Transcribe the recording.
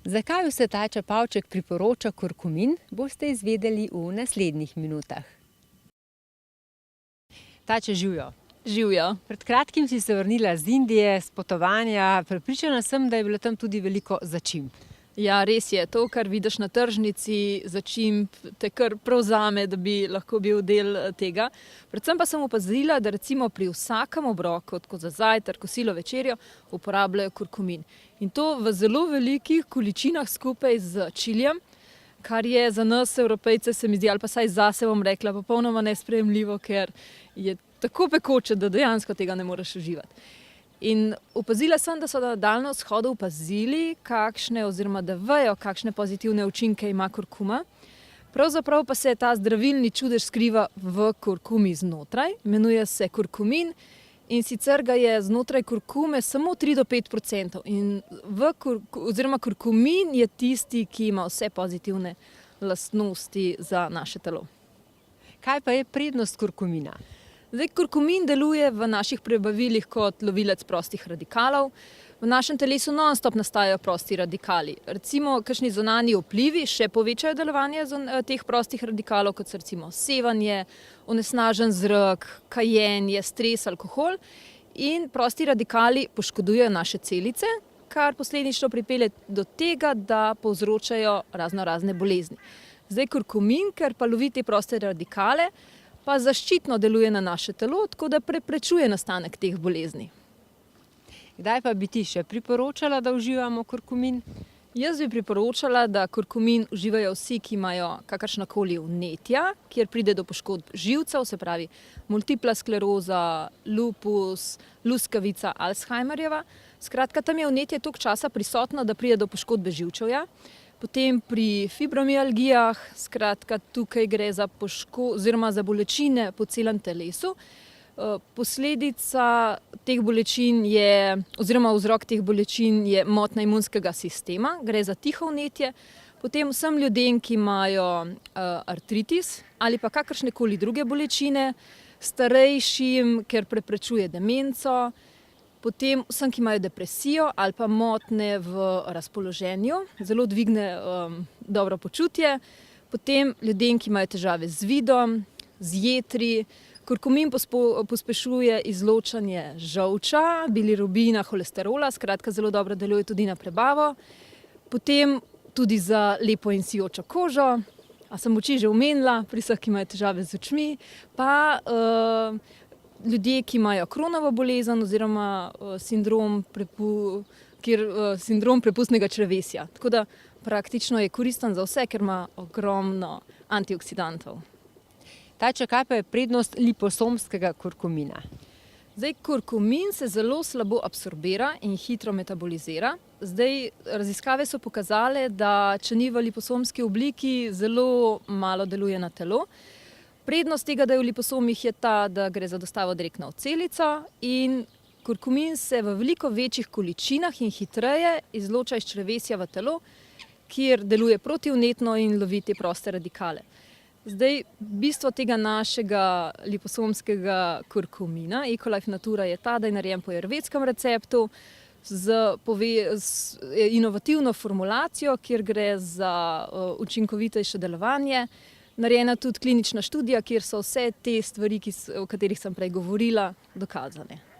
Zakaj vse Tača Pavček priporoča kurkumin, boste izvedeli v naslednjih minutah. Tača, živjo. Živjo. Pred kratkim si se vrnila z Indije, s potovanja. Prepričana sem, da je bilo tam tudi veliko začimb. Ja, res je. To, kar vidiš na tržnici, začimb, te kar prevzame, da bi lahko bil del tega. Predvsem pa sem opazila, da recimo pri vsakem obroku, kot za zajtrk, kosilo, večerjo, uporabljajo kurkumin. In to v zelo velikih količinah skupaj z čilijem, kar je za nas, Evropejce, se mi zdi, ali pa saj zase bom rekla, popolnoma nesprejemljivo, ker je tako pekoče, da dejansko tega ne moreš uživati. In opazila sem, da so na Daljnem vzhodu opazili, da vejo, kakšne pozitivne učinke ima kurkuma. Pravzaprav pa se ta zdravilni čudež skriva v kurkumi znotraj, imenuje se kurkumin in sicer ga je znotraj kurkume samo 3 do 5%. In kurkumin je tisti, ki ima vse pozitivne lastnosti za naše telo. Kaj pa je prednost kurkumina? Kurkumin deluje v naših prebavilih kot lovilec prostih radikalov. V našem telesu non-stop nastajajo prosti radikali. Recimo, kakšni zunanji vplivi še povečajo delovanje teh prostih radikalov, kot so recimo sevanje, onesnažen zrak, kajenje, stres, alkohol. In prosti radikali poškodujejo naše celice, kar posledično pripelje do tega, da povzročajo razne bolezni. Kurkumin, ker pa lovi te proste radikale, pa zaščitno deluje na naše telo, tako da preprečuje nastanek teh bolezni. Kdaj pa bi ti še priporočala, da uživamo kurkumin? Jaz bi priporočala, da kurkumin uživajo vsi, ki imajo kakršnakoli vnetja, kjer pride do poškodb živcev, se pravi multipla skleroza, lupus, luskavica, Alzheimerjeva. Skratka, tam je vnetje toliko časa prisotno, da pride do poškodbe živčevja. Potem pri fibromialgijah, skratka, tukaj gre za za bolečine po celem telesu. Posledica teh bolečin oziroma vzrok teh bolečin je motnja imunskega sistema, gre za tiho vnetje. Potem vsem ljudem, ki imajo artritis ali pa kakršnekoli druge bolečine, starejšim, ker preprečuje demenco. Potem vsem, ki imajo depresijo ali pa motnje v razpoloženju, zelo dvigne dobro počutje. Potem ljudem, ki imajo težave z vidom, z jetri. Kurkumin pospešuje izločanje žolča, bilirubina, holesterola, skratka zelo dobro deluje tudi na prebavo. Potem tudi za lepo in sijočo kožo. A sem oči že omenila, pri vseh, ki imajo težave z očmi. Pa ljudje, ki imajo Crohnovo bolezen oziroma sindrom prepustnega črevesja. Tako da praktično je koristen za vse, ker ima ogromno antioksidantov. Tača, kaj pa je prednost liposomskega kurkumina? Kurkumin se zelo slabo absorbira in hitro metabolizira. Raziskave so pokazale, da če ni v liposomski obliki, zelo malo deluje na telo. Prednost tega, da je v liposomih, je ta, da gre za dostavo direktno v celico in kurkumin se v veliko večjih količinah in hitreje izloča iz črevesja v telo, kjer deluje protivnetno in lovi te proste radikale. Bistvo tega našega liposomskega kurkumina, Ecolife Natura, je ta, da je narejen po ajurvedskem receptu z inovativno formulacijo, kjer gre za učinkovitejše delovanje. Narejena tudi klinična študija, kjer so vse te stvari, o katerih sem prej govorila, dokazane.